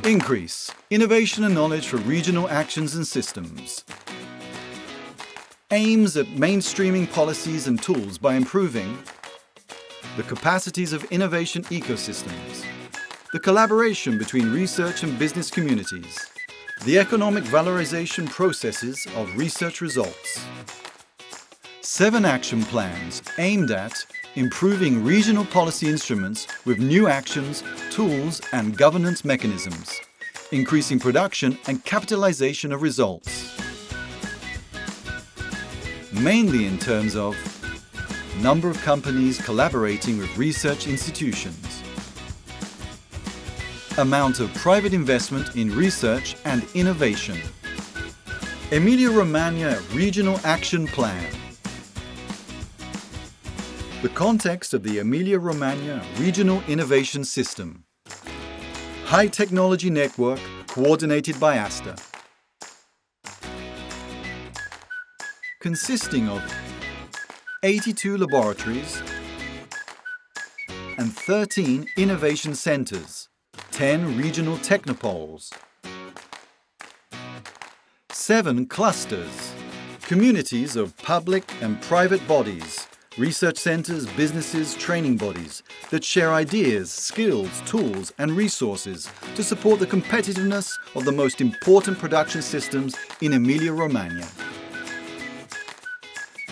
Inkrease, innovation and knowledge for regional actions and systems. Aims at mainstreaming policies and tools by improving the capacities of innovation ecosystems, the collaboration between research and business communities, the economic valorization processes of research results. 7 action plans aimed at improving regional policy instruments with new actions, tools and governance mechanisms, increasing production and capitalization of results. Mainly in terms of number of companies collaborating with research institutions, amount of private investment in research and innovation, Emilia-Romagna Regional Action Plan. The context of the Emilia-Romagna Regional Innovation System. High technology network coordinated by ASTA. Consisting of 82 laboratories and 13 innovation centers, 10 regional technopoles, 7 clusters, communities of public and private bodies, research centers, businesses, training bodies that share ideas, skills, tools and resources to support the competitiveness of the most important production systems in Emilia-Romagna.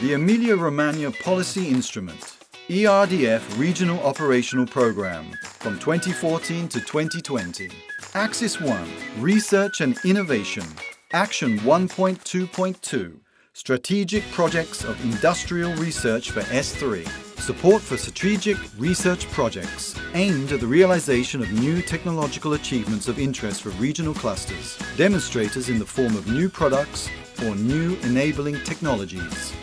The Emilia-Romagna Policy Instrument, ERDF Regional Operational Programme from 2014 to 2020. Axis 1, Research and Innovation. Action 1.2.2. Strategic Projects of Industrial Research for S3. Support for strategic research projects aimed at the realization of new technological achievements of interest for regional clusters, demonstrators in the form of new products or new enabling technologies.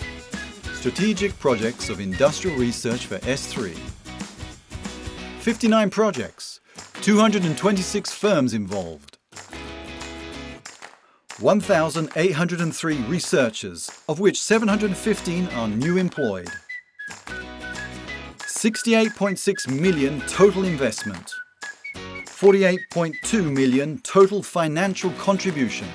Strategic Projects of Industrial Research for S3. 59 projects, 226 firms involved. 1,803 researchers, of which 715 are new employed. 68.6 million total investment. 48.2 million total financial contribution.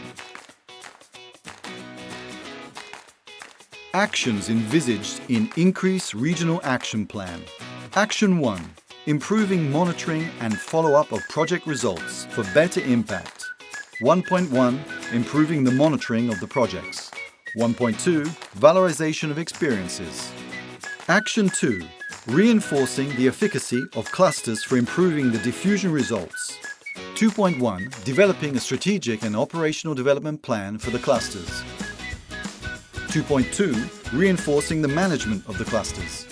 Actions envisaged in Inkrease Regional Action Plan. Action 1. Improving monitoring and follow-up of project results for better impact. 1.1. Improving the monitoring of the projects. 1.2. Valorization of experiences. Action 2. Reinforcing the efficacy of clusters for improving the diffusion results. 2.1. Developing a strategic and operational development plan for the clusters. 2.2. Reinforcing the management of the clusters.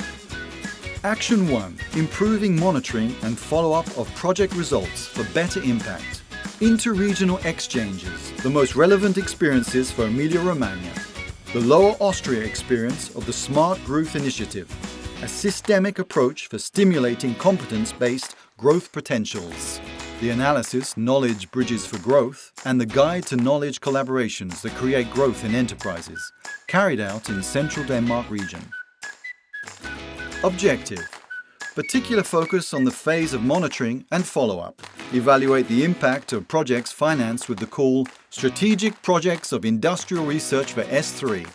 Action 1. Improving monitoring and follow-up of project results for better impact. Inter-regional exchanges, the most relevant experiences for Emilia-Romagna. The Lower Austria experience of the Smart Growth Initiative, a systemic approach for stimulating competence-based growth potentials. The analysis Knowledge Bridges for Growth and the Guide to Knowledge Collaborations that Create Growth in Enterprises, carried out in Central Denmark region. Objective. Particular focus on the phase of monitoring and follow-up. Evaluate the impact of projects financed with the call Strategic Projects of Industrial Research for S3.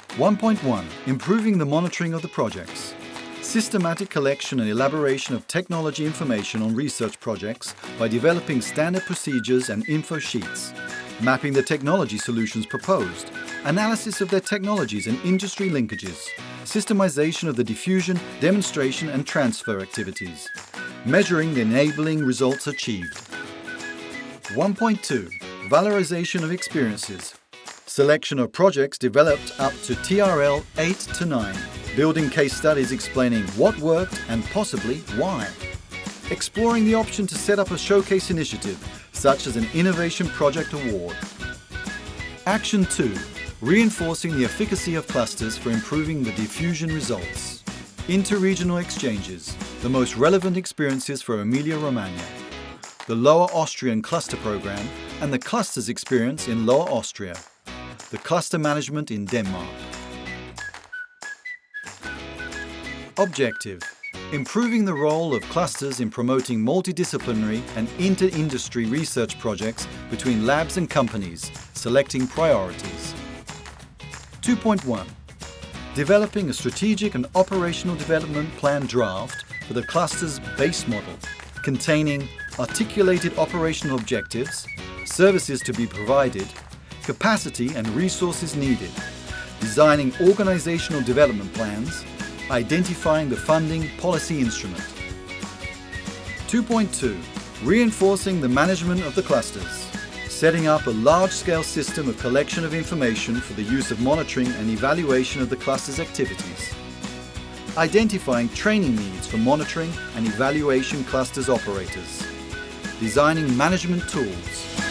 1.1. Improving the monitoring of the projects. Systematic collection and elaboration of technology information on research projects by developing standard procedures and info sheets. Mapping the technology solutions proposed. Analysis of their technologies and industry linkages. Systemization of the diffusion, demonstration and transfer activities. Measuring the enabling results achieved. 1.2. Valorization of experiences. Selection of projects developed up to TRL 8 to 9. Building case studies explaining what worked and possibly why. Exploring the option to set up a showcase initiative, such as an Innovation Project Award. Action 2. Reinforcing the efficacy of clusters for improving the diffusion results. Inter-regional exchanges, the most relevant experiences for Emilia-Romagna. The Lower Austrian Cluster Programme and the clusters experience in Lower Austria. The cluster management in Denmark. Objective. Improving the role of clusters in promoting multidisciplinary and inter-industry research projects between labs and companies, selecting priorities. 2.1. Developing a strategic and operational development plan draft for the cluster's base model, containing articulated operational objectives, services to be provided, capacity and resources needed, designing organizational development plans, identifying the funding policy instrument. 2.2. Reinforcing the management of the clusters, setting up a large-scale system of collection of information for the use of monitoring and evaluation of the cluster's activities. Identifying training needs for monitoring and evaluation clusters operators. Designing management tools.